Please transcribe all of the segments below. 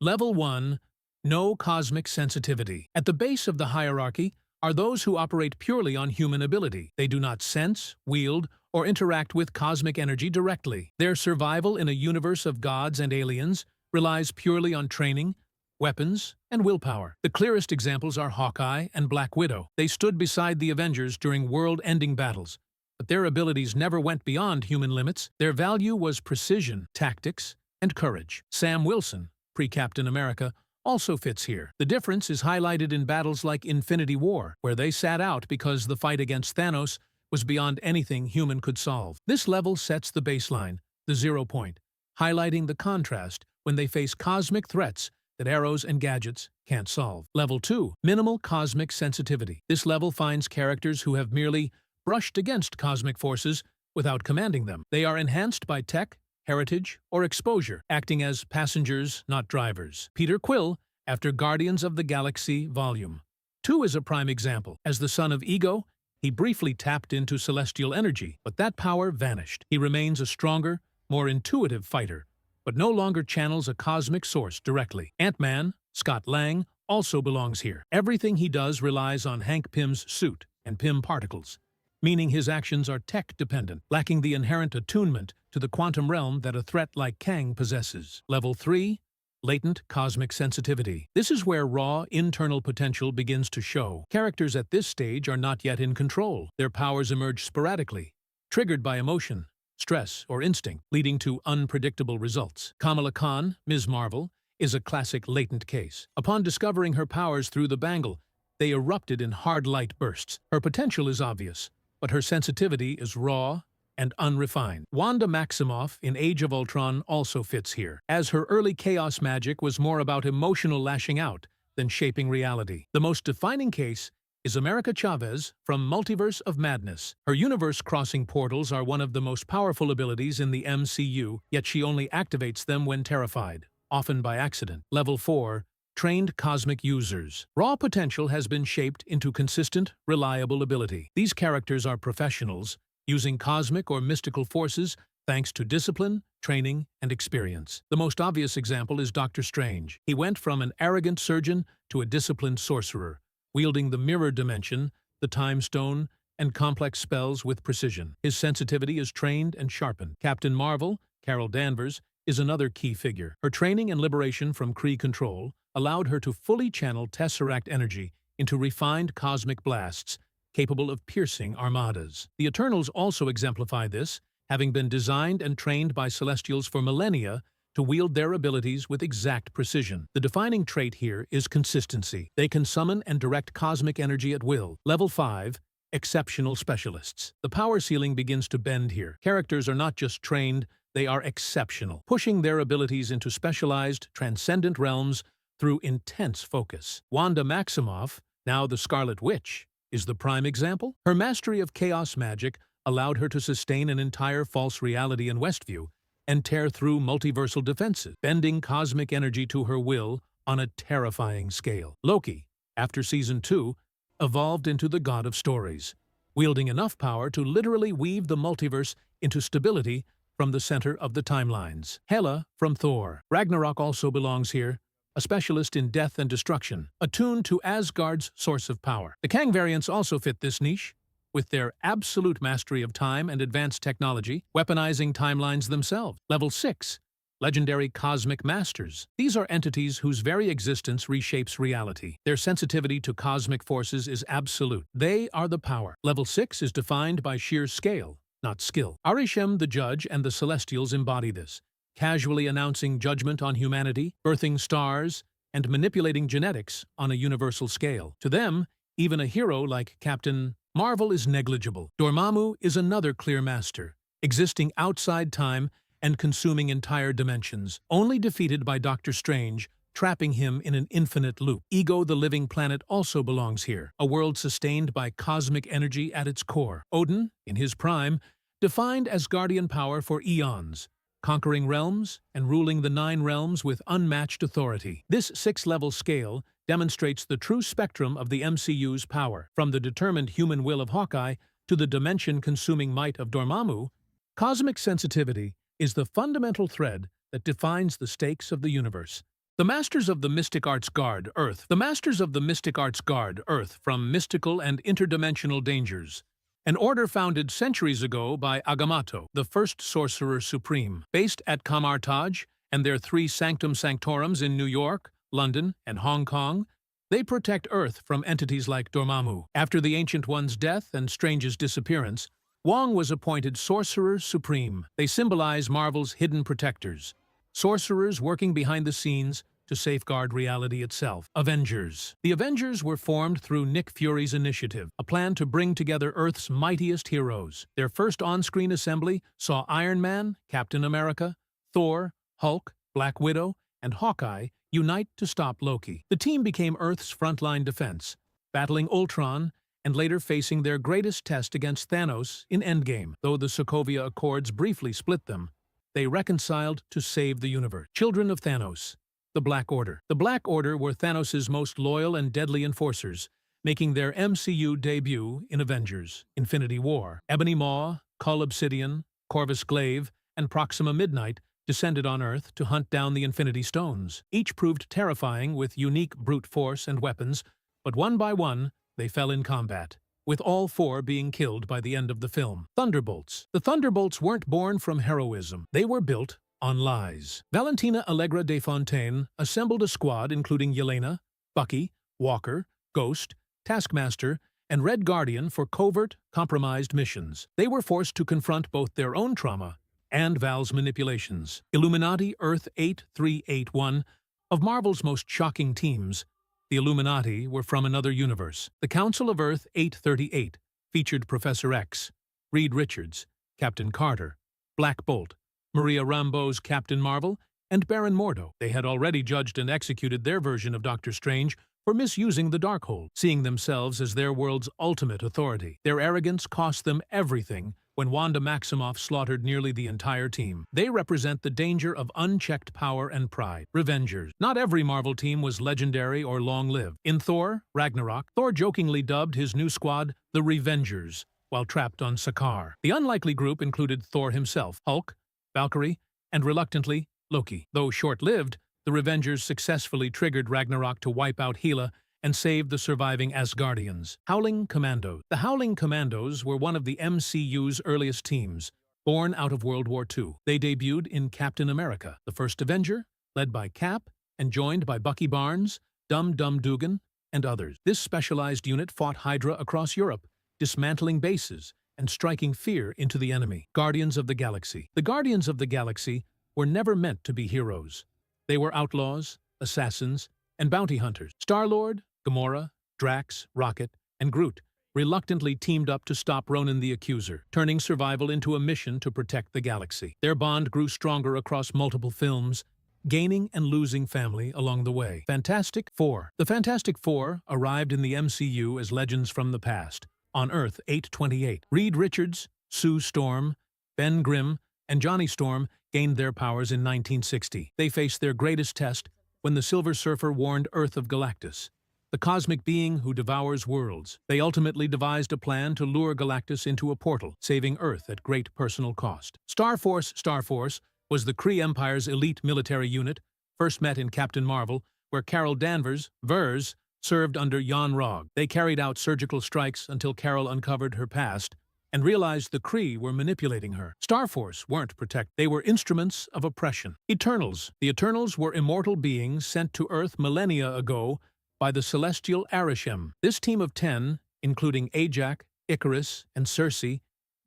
Level 1. No cosmic sensitivity. At the base of the hierarchy are those who operate purely on human ability. They do not sense, wield, or interact with cosmic energy directly. Their survival in a universe of gods and aliens relies purely on training, weapons, and willpower. The clearest examples are Hawkeye and Black Widow. They stood beside the Avengers during world-ending battles, but their abilities never went beyond human limits. Their value was precision, tactics, and courage. Sam Wilson, pre-Captain America, also fits here. The difference is highlighted in battles like Infinity War, where they sat out because the fight against Thanos was beyond anything human could solve. This level sets the baseline, the 0 point, highlighting the contrast when they face cosmic threats that arrows and gadgets can't solve. Level 2. Minimal cosmic sensitivity. This level finds characters who have merely brushed against cosmic forces without commanding them. They are enhanced by tech, heritage, or exposure, acting as passengers, not drivers. Peter Quill, after Guardians of the Galaxy Volume 2 is a prime example. As the son of Ego, he briefly tapped into celestial energy, but that power vanished. He remains a stronger, more intuitive fighter, but no longer channels a cosmic source directly. Ant-Man, Scott Lang, also belongs here. Everything he does relies on Hank Pym's suit and Pym particles, meaning his actions are tech-dependent, lacking the inherent attunement to the quantum realm that a threat like Kang possesses. Level 3. Latent Cosmic Sensitivity. This is where raw, internal potential begins to show. Characters at this stage are not yet in control. Their powers emerge sporadically, triggered by emotion, stress, or instinct, leading to unpredictable results. Kamala Khan, Ms. Marvel, is a classic latent case. Upon discovering her powers through the bangle, they erupted in hard light bursts. Her potential is obvious, but her sensitivity is raw and unrefined. Wanda Maximoff in Age of Ultron also fits here, as her early chaos magic was more about emotional lashing out than shaping reality. The most defining case is America Chavez from Multiverse of Madness. Her universe-crossing portals are one of the most powerful abilities in the MCU, yet she only activates them when terrified, often by accident. Level 4. Trained Cosmic Users. Raw potential has been shaped into consistent, reliable ability. These characters are professionals, using cosmic or mystical forces thanks to discipline, training, and experience. The most obvious example is Doctor Strange. He went from an arrogant surgeon to a disciplined sorcerer, wielding the mirror dimension, the time stone, and complex spells with precision. His sensitivity is trained and sharpened. Captain Marvel, Carol Danvers, is another key figure. Her training and liberation from Kree control allowed her to fully channel Tesseract energy into refined cosmic blasts, capable of piercing armadas. The Eternals also exemplify this, having been designed and trained by Celestials for millennia to wield their abilities with exact precision. The defining trait here is consistency. They can summon and direct cosmic energy at will. Level 5. Exceptional Specialists. The power ceiling begins to bend here. Characters are not just trained, they are exceptional, pushing their abilities into specialized, transcendent realms through intense focus. Wanda Maximoff, now the Scarlet Witch, is the prime example. Her mastery of chaos magic allowed her to sustain an entire false reality in Westview and tear through multiversal defenses, bending cosmic energy to her will on a terrifying scale. Loki, after Season 2, evolved into the god of stories, wielding enough power to literally weave the multiverse into stability from the center of the timelines. Hela from Thor. Ragnarok also belongs here, a specialist in death and destruction, attuned to Asgard's source of power. The Kang variants also fit this niche, with their absolute mastery of time and advanced technology, weaponizing timelines themselves. Level 6. Legendary Cosmic Masters. These are entities whose very existence reshapes reality. Their sensitivity to cosmic forces is absolute. They are the power. Level 6 is defined by sheer scale, not skill. Arishem the Judge and the Celestials embody this, casually announcing judgment on humanity, birthing stars, and manipulating genetics on a universal scale. To them, even a hero like Captain Marvel is negligible. Dormammu is another clear master, existing outside time and consuming entire dimensions, only defeated by Doctor Strange, trapping him in an infinite loop. Ego the Living Planet also belongs here, a world sustained by cosmic energy at its core. Odin, in his prime, defined Asgardian power for eons, conquering realms and ruling the 9 realms with unmatched authority. This 6-level scale demonstrates the true spectrum of the MCU's power. From the determined human will of Hawkeye to the dimension-consuming might of Dormammu, cosmic sensitivity is the fundamental thread that defines the stakes of the universe. The Masters of the Mystic Arts Guard, Earth. The Masters of the Mystic Arts Guard, Earth, from mystical and interdimensional dangers. An order founded centuries ago by Agamotto, the first Sorcerer Supreme, based at Kamar-Taj and their 3 Sanctum Sanctorums in New York, London, and Hong Kong. They protect Earth from entities like Dormammu. After the Ancient One's death and Strange's disappearance, Wong was appointed Sorcerer Supreme. They symbolize Marvel's hidden protectors, sorcerers working behind the scenes to safeguard reality itself. Avengers. The Avengers were formed through Nick Fury's initiative, a plan to bring together Earth's mightiest heroes. Their first on-screen assembly saw Iron Man, Captain America, Thor, Hulk, Black Widow, and Hawkeye unite to stop Loki. The team became Earth's frontline defense, battling Ultron and later facing their greatest test against Thanos in Endgame. Though the Sokovia Accords briefly split them, they reconciled to save the universe. Children of Thanos. The Black Order. The Black Order were Thanos' most loyal and deadly enforcers, making their MCU debut in Avengers: Infinity War. Ebony Maw, Cull Obsidian, Corvus Glaive, and Proxima Midnight descended on Earth to hunt down the Infinity Stones. Each proved terrifying with unique brute force and weapons, but one by one, they fell in combat, with all 4 being killed by the end of the film. Thunderbolts. The Thunderbolts weren't born from heroism. They were built on lies. Valentina Allegra de Fontaine assembled a squad including Yelena, Bucky, Walker, Ghost, Taskmaster, and Red Guardian for covert, compromised missions. They were forced to confront both their own trauma and Val's manipulations. Illuminati Earth 8381. Of Marvel's most shocking teams, the Illuminati were from another universe. The Council of Earth 838 featured Professor X, Reed Richards, Captain Carter, Black Bolt, Maria Rambeau's Captain Marvel, and Baron Mordo. They had already judged and executed their version of Doctor Strange for misusing the Darkhold, seeing themselves as their world's ultimate authority. Their arrogance cost them everything when Wanda Maximoff slaughtered nearly the entire team. They represent the danger of unchecked power and pride. Revengers. Not every Marvel team was legendary or long-lived. In Thor, Ragnarok, Thor jokingly dubbed his new squad the Revengers while trapped on Sakaar. The unlikely group included Thor himself, Hulk, Valkyrie, and reluctantly, Loki. Though short-lived, the Revengers successfully triggered Ragnarok to wipe out Hela and saved the surviving Asgardians. Howling Commandos. The Howling Commandos were one of the MCU's earliest teams, born out of World War II. They debuted in Captain America, the first Avenger, led by Cap and joined by Bucky Barnes, Dum Dum Dugan, and others. This specialized unit fought Hydra across Europe, dismantling bases and striking fear into the enemy. Guardians of the Galaxy. The Guardians of the Galaxy were never meant to be heroes. They were outlaws, assassins, and bounty hunters. Star-Lord, Gamora, Drax, Rocket, and Groot reluctantly teamed up to stop Ronan the Accuser, turning survival into a mission to protect the galaxy. Their bond grew stronger across multiple films, gaining and losing family along the way. Fantastic Four. The Fantastic Four arrived in the MCU as legends from the past, on Earth 828. Reed Richards, Sue Storm, Ben Grimm, and Johnny Storm gained their powers in 1960. They faced their greatest test when the Silver Surfer warned Earth of Galactus, the cosmic being who devours worlds. They ultimately devised a plan to lure Galactus into a portal, saving Earth at great personal cost. Starforce was the Kree Empire's elite military unit, first met in Captain Marvel, where Carol Danvers, Vers, served under Jan Rog. They carried out surgical strikes until Carol uncovered her past and realized the Kree were manipulating her. Starforce weren't protected. They were instruments of oppression. Eternals. The Eternals were immortal beings sent to Earth millennia ago by the celestial Arishem. This team of 10, including Ajak, Icarus, and Circe,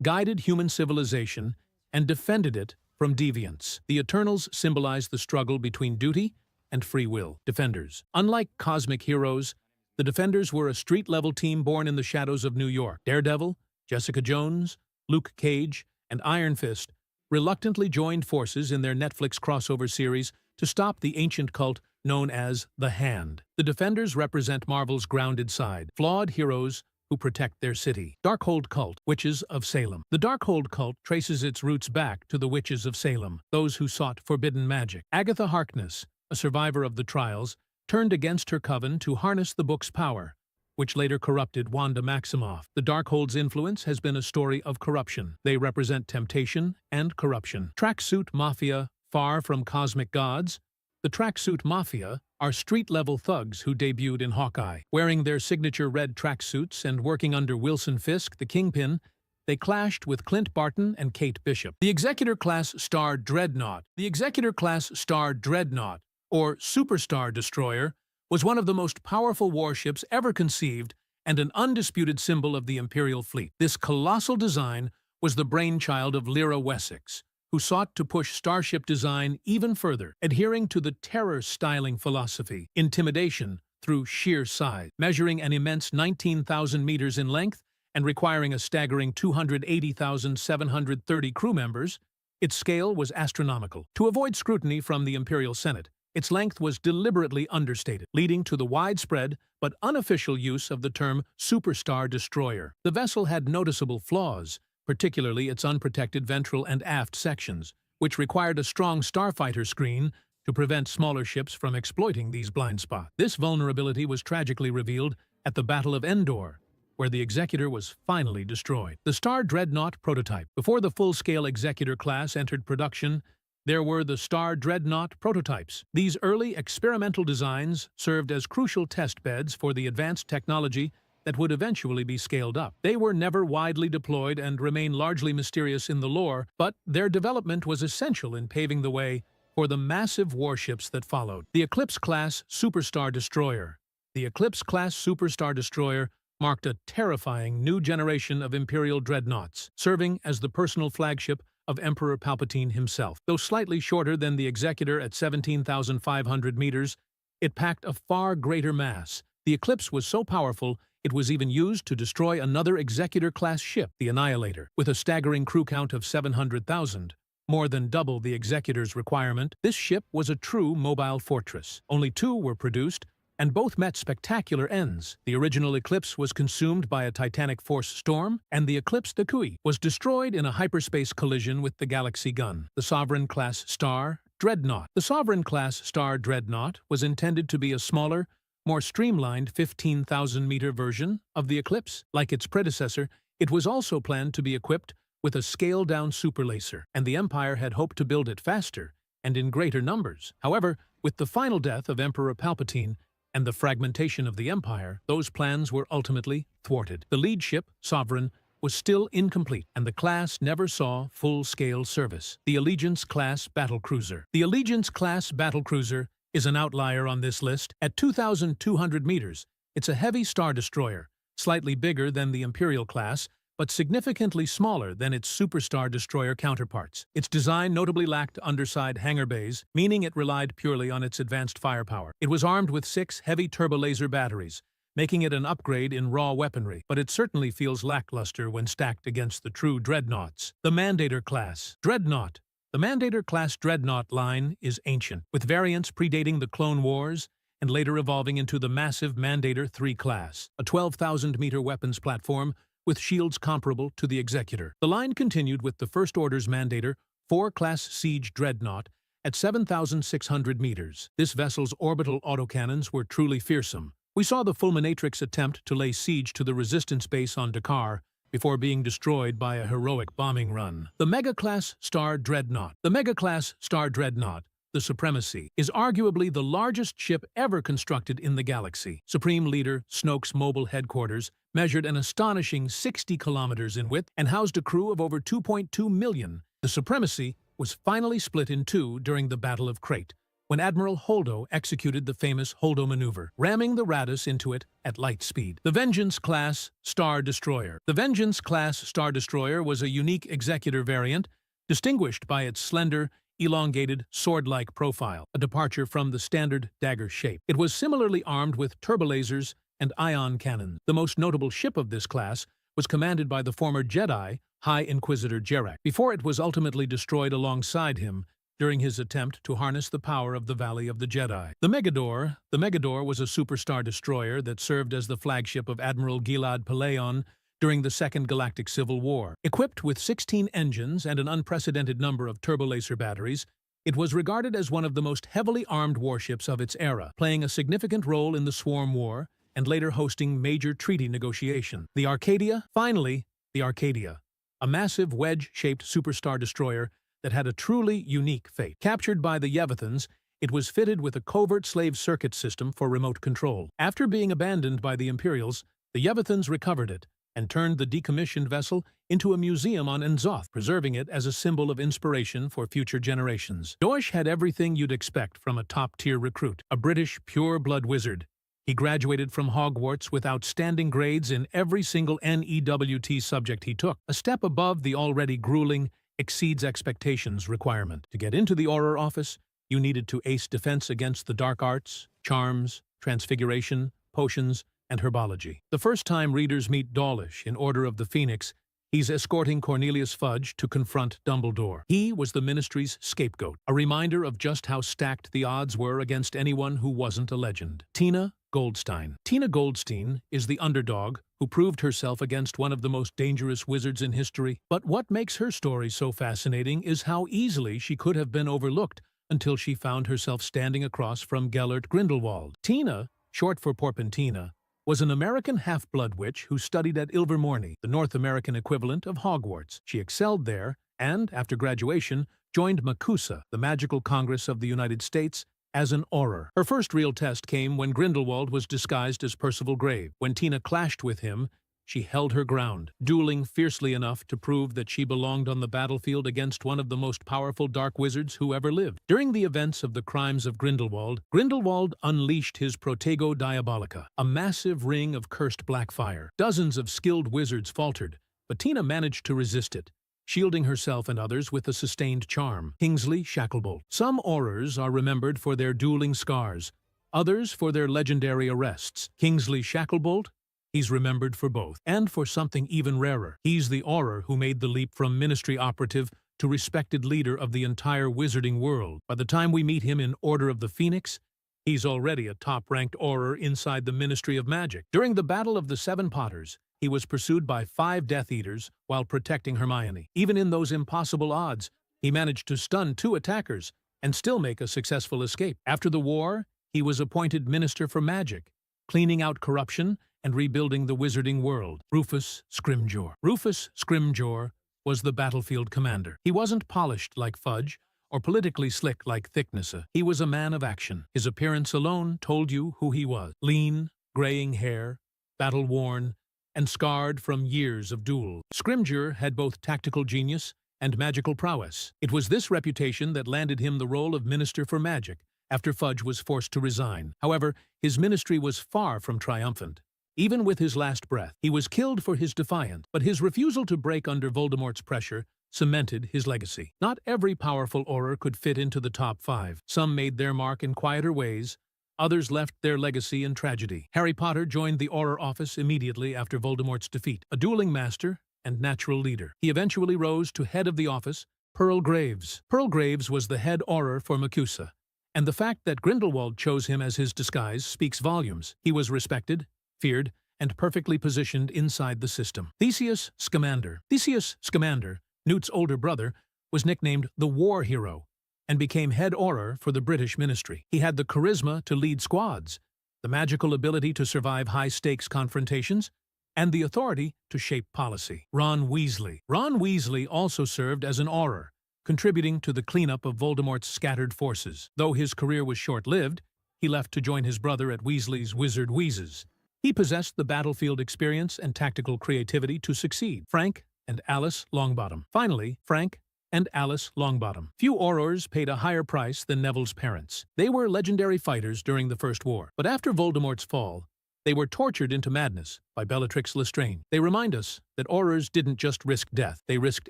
guided human civilization and defended it from deviants. The Eternals symbolize the struggle between duty and free will. Defenders. Unlike cosmic heroes, the Defenders were a street-level team born in the shadows of New York. Daredevil, Jessica Jones, Luke Cage, and Iron Fist reluctantly joined forces in their Netflix crossover series to stop the ancient cult known as the Hand. The Defenders represent Marvel's grounded side, flawed heroes who protect their city. Darkhold Cult, Witches of Salem. The Darkhold cult traces its roots back to the Witches of Salem, those who sought forbidden magic. Agatha Harkness, a survivor of the trials, turned against her coven to harness the book's power, which later corrupted Wanda Maximoff. The Darkhold's influence has been a story of corruption. They represent temptation and corruption. Tracksuit Mafia, far from cosmic gods, The tracksuit mafia are street-level thugs who debuted in Hawkeye. Wearing their signature red tracksuits and working under Wilson Fisk, the Kingpin, they clashed with Clint Barton and Kate Bishop. The Executor-class Star Dreadnought. The Executor-class Star Dreadnought, or Superstar Destroyer, was one of the most powerful warships ever conceived and an undisputed symbol of the Imperial fleet. This colossal design was the brainchild of Lyra Wessex, who sought to push starship design even further, adhering to the terror styling philosophy, intimidation through sheer size. Measuring an immense 19,000 meters in length and requiring a staggering 280,730 crew members, its scale was astronomical. To avoid scrutiny from the Imperial Senate, its length was deliberately understated, leading to the widespread but unofficial use of the term Superstar Destroyer. The vessel had noticeable flaws, particularly its unprotected ventral and aft sections, which required a strong starfighter screen to prevent smaller ships from exploiting these blind spots. This vulnerability was tragically revealed at the Battle of Endor, where the Executor was finally destroyed. The Star Dreadnought prototype. Before the full-scale Executor class entered production, there were the Star Dreadnought prototypes. These early experimental designs served as crucial test beds for the advanced technology that would eventually be scaled up. They were never widely deployed and remain largely mysterious in the lore, but their development was essential in paving the way for the massive warships that followed. The Eclipse-class Superstar Destroyer. The Eclipse-class Superstar Destroyer marked a terrifying new generation of Imperial dreadnoughts, serving as the personal flagship of Emperor Palpatine himself. Though slightly shorter than the Executor at 17,500 meters, it packed a far greater mass. The Eclipse was so powerful, it was even used to destroy another Executor-class ship, the Annihilator. With a staggering crew count of 700,000, more than double the Executor's requirement, this ship was a true mobile fortress. Only two were produced, and both met spectacular ends. The original Eclipse was consumed by a titanic force storm, and the Eclipse Dakui was destroyed in a hyperspace collision with the Galaxy Gun. The Sovereign-class Star Dreadnought. The Sovereign-class Star Dreadnought was intended to be a smaller, more streamlined 15,000-meter version of the Eclipse. Like its predecessor, it was also planned to be equipped with a scaled-down superlaser, and the Empire had hoped to build it faster and in greater numbers. However, with the final death of Emperor Palpatine and the fragmentation of the Empire, those plans were ultimately thwarted. The lead ship, Sovereign, was still incomplete, and the class never saw full-scale service. The Allegiance-class battlecruiser. The Allegiance-class battlecruiser is an outlier on this list. At 2,200 meters, it's a heavy star destroyer, slightly bigger than the Imperial class, but significantly smaller than its Superstar Destroyer counterparts. Its design notably lacked underside hangar bays, meaning it relied purely on its advanced firepower. It was armed with 6 heavy turbolaser batteries, making it an upgrade in raw weaponry, but it certainly feels lackluster when stacked against the true dreadnoughts. The Mandator class Dreadnought. The Mandator-class dreadnought line is ancient, with variants predating the Clone Wars and later evolving into the massive Mandator III class, a 12,000-meter weapons platform with shields comparable to the Executor. The line continued with the First Order's Mandator IV-class siege dreadnought at 7,600 meters. This vessel's orbital autocannons were truly fearsome. We saw the Fulminatrix attempt to lay siege to the Resistance base on Dakar before being destroyed by a heroic bombing run. The Mega-class Star Dreadnought. The Mega-class Star Dreadnought, the Supremacy, is arguably the largest ship ever constructed in the galaxy. Supreme Leader Snoke's mobile headquarters measured an astonishing 60 kilometers in width and housed a crew of over 2.2 million. The Supremacy was finally split in two during the Battle of Crete, when Admiral Holdo executed the famous Holdo maneuver, ramming the Radus into it at light speed. The Vengeance-class Star Destroyer. The Vengeance-class Star Destroyer was a unique Executor variant, distinguished by its slender, elongated, sword-like profile, a departure from the standard dagger shape. It was similarly armed with turbolasers and ion cannons. The most notable ship of this class was commanded by the former Jedi, High Inquisitor Jarek, before it was ultimately destroyed alongside him during his attempt to harness the power of the Valley of the Jedi. The Megador. The Megador was a superstar destroyer that served as the flagship of Admiral Gilad Pellaeon during the Second Galactic Civil War. Equipped with 16 engines and an unprecedented number of turbolaser batteries, it was regarded as one of the most heavily armed warships of its era, playing a significant role in the Swarm War and later hosting major treaty negotiations. The Arcadia. Finally, the Arcadia, a massive wedge-shaped superstar destroyer that had a truly unique fate. Captured by the Yevithans, It was fitted with a covert slave circuit system for remote control. After being abandoned by the Imperials, the Yevithans recovered it and turned the decommissioned vessel into a museum on N'Zoth, preserving it as a symbol of inspiration for future generations. Dorsch had everything you'd expect from a top-tier recruit, a British pure-blood wizard. He graduated from Hogwarts with outstanding grades in every single NEWT subject he took, a step above the already grueling exceeds expectations requirement. To get into the Auror office, you needed to ace defense against the dark arts, charms, transfiguration, potions, and herbology. The first time readers meet Dawlish in Order of the Phoenix, he's escorting Cornelius Fudge to confront Dumbledore. He was the Ministry's scapegoat, a reminder of just how stacked the odds were against anyone who wasn't a legend. Tina Goldstein. Tina Goldstein is the underdog who proved herself against one of the most dangerous wizards in history. But what makes her story so fascinating is how easily she could have been overlooked until she found herself standing across from Gellert Grindelwald. Tina, short for Porpentina, was an American half-blood witch who studied at Ilvermorny, the North American equivalent of Hogwarts. She excelled there and, after graduation, joined MACUSA, the Magical Congress of the United States, as an Auror. Her first real test came when Grindelwald was disguised as Percival Grave. When Tina clashed with him, she held her ground, dueling fiercely enough to prove that she belonged on the battlefield against one of the most powerful dark wizards who ever lived. During the events of the Crimes of Grindelwald, Grindelwald unleashed his Protego Diabolica, a massive ring of cursed black fire. Dozens of skilled wizards faltered, but Tina managed to resist it, shielding herself and others with a sustained charm. Kingsley Shacklebolt. Some Aurors are remembered for their dueling scars, others for their legendary arrests. Kingsley Shacklebolt? He's remembered for both, and for something even rarer. He's the Auror who made the leap from ministry operative to respected leader of the entire wizarding world. By the time we meet him in Order of the Phoenix, he's already a top-ranked Auror inside the Ministry of Magic. During the Battle of the Seven Potters, he was pursued by 5 Death Eaters while protecting Hermione. Even in those impossible odds, he managed to stun 2 attackers and still make a successful escape. After the war, he was appointed Minister for Magic, cleaning out corruption and rebuilding the wizarding world. Rufus Scrimgeour. Rufus Scrimgeour was the battlefield commander. He wasn't polished like Fudge or politically slick like Thicknessa. He was a man of action. His appearance alone told you who he was. Lean, graying hair, battle-worn, and scarred from years of duel. Scrimgeour had both tactical genius and magical prowess. It was this reputation that landed him the role of Minister for Magic after Fudge was forced to resign. However, his ministry was far from triumphant. Even with his last breath, he was killed for his defiance, but his refusal to break under Voldemort's pressure cemented his legacy. Not every powerful Auror could fit into the top 5. Some made their mark in quieter ways, others left their legacy in tragedy. Harry Potter joined the Auror office immediately after Voldemort's defeat, a dueling master and natural leader. He eventually rose to head of the office, Pearl Graves. Pearl Graves was the head Auror for MACUSA, and the fact that Grindelwald chose him as his disguise speaks volumes. He was respected, feared, and perfectly positioned inside the system. Theseus Scamander. Theseus Scamander, Newt's older brother, was nicknamed the War Hero and became head Auror for the British ministry. He had the charisma to lead squads, the magical ability to survive high-stakes confrontations, and the authority to shape policy. Ron Weasley. Ron Weasley also served as an Auror, contributing to the cleanup of Voldemort's scattered forces. Though his career was short-lived, he left to join his brother at Weasley's Wizard Wheezes. He possessed the battlefield experience and tactical creativity to succeed. Frank and Alice Longbottom. Finally, Frank and Alice Longbottom. Few Aurors paid a higher price than Neville's parents. They were legendary fighters during the First War, but after Voldemort's fall, they were tortured into madness by Bellatrix Lestrange. They remind us that Aurors didn't just risk death, they risked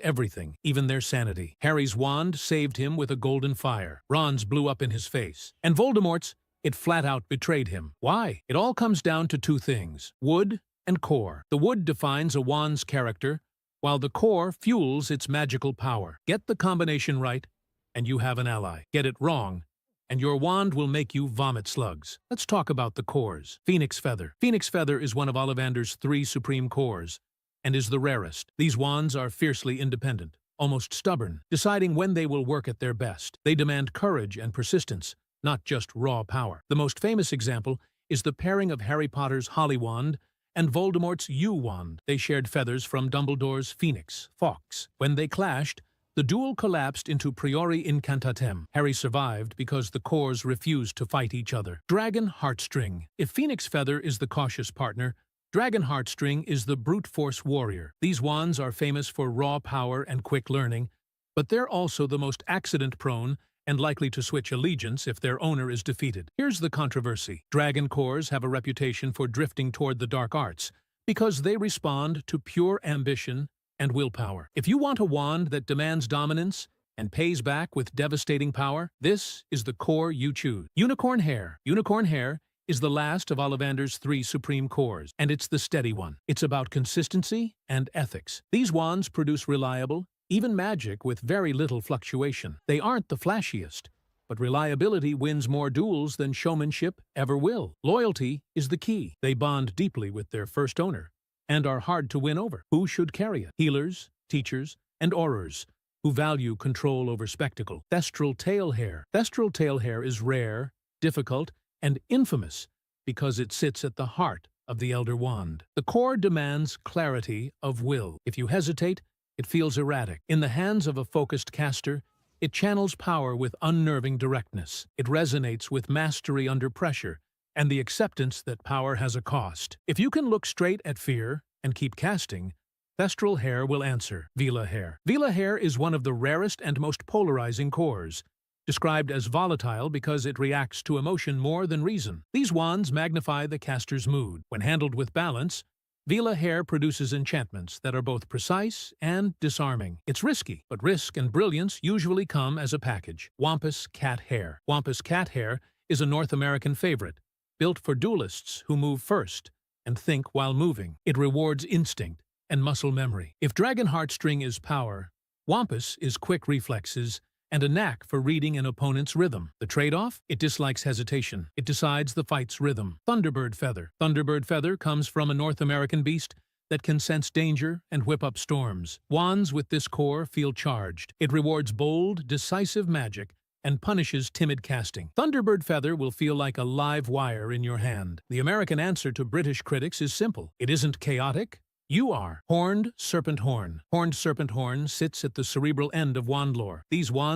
everything, even their sanity. Harry's wand saved him with a golden fire. Ron's blew up in his face. And Voldemort's, it flat-out betrayed him. Why? It all comes down to 2 things: wood and core. The wood defines a wand's character, while the core fuels its magical power. Get the combination right, and you have an ally. Get it wrong, and your wand will make you vomit slugs. Let's talk about the cores. Phoenix Feather. Phoenix Feather is one of Ollivander's 3 supreme cores, and is the rarest. These wands are fiercely independent, almost stubborn, deciding when they will work at their best. They demand courage and persistence, not just raw power. The most famous example is the pairing of Harry Potter's Holly Wand and Voldemort's Yew Wand. They shared feathers from Dumbledore's Phoenix, Fawkes. When they clashed, The duel collapsed into priori incantatem. Harry survived because the cores refused to fight each other. Dragon Heartstring. If Phoenix Feather is the cautious partner, Dragon Heartstring is the brute force warrior. These wands are famous for raw power and quick learning, but they're also the most accident-prone and likely to switch allegiance if their owner is defeated. Here's the controversy. Dragon cores have a reputation for drifting toward the dark arts because they respond to pure ambition and willpower. If you want a wand that demands dominance and pays back with devastating power, this is the core you choose. Unicorn Hair. Unicorn Hair is the last of Ollivander's 3 supreme cores, and it's the steady one. It's about consistency and ethics. These wands produce reliable, even magic with very little fluctuation. They aren't the flashiest, but reliability wins more duels than showmanship ever will. Loyalty is the key. They bond deeply with their first owner and are hard to win over. Who should carry it? Healers, teachers, and aurors who value control over spectacle. Thestral Tail Hair. Thestral Tail Hair is rare, difficult, and infamous because it sits at the heart of the Elder Wand. The core demands clarity of will. If you hesitate, it feels erratic. In the hands of a focused caster, it channels power with unnerving directness. It resonates with mastery under pressure and the acceptance that power has a cost. If you can look straight at fear and keep casting, Thestral Hair will answer. Vela Hair. Vela Hair is one of the rarest and most polarizing cores, described as volatile because it reacts to emotion more than reason. These wands magnify the caster's mood. When handled with balance, Vela Hair produces enchantments that are both precise and disarming. It's risky, but risk and brilliance usually come as a package. Wampus Cat Hair. Wampus Cat Hair is a North American favorite, built for duelists who move first and think while moving. It rewards instinct and muscle memory. If Dragon Heartstring is power, Wampus is quick reflexes and a knack for reading an opponent's rhythm. The trade-off? It dislikes hesitation. It decides the fight's rhythm. Thunderbird Feather. Thunderbird Feather comes from a North American beast that can sense danger and whip up storms. Wands with this core feel charged. It rewards bold, decisive magic and punishes timid casting. Thunderbird Feather will feel like a live wire in your hand. The American answer to British critics is simple. It isn't chaotic. You are. Horned Serpent Horn. Horned Serpent Horn sits at the cerebral end of wand lore. These wands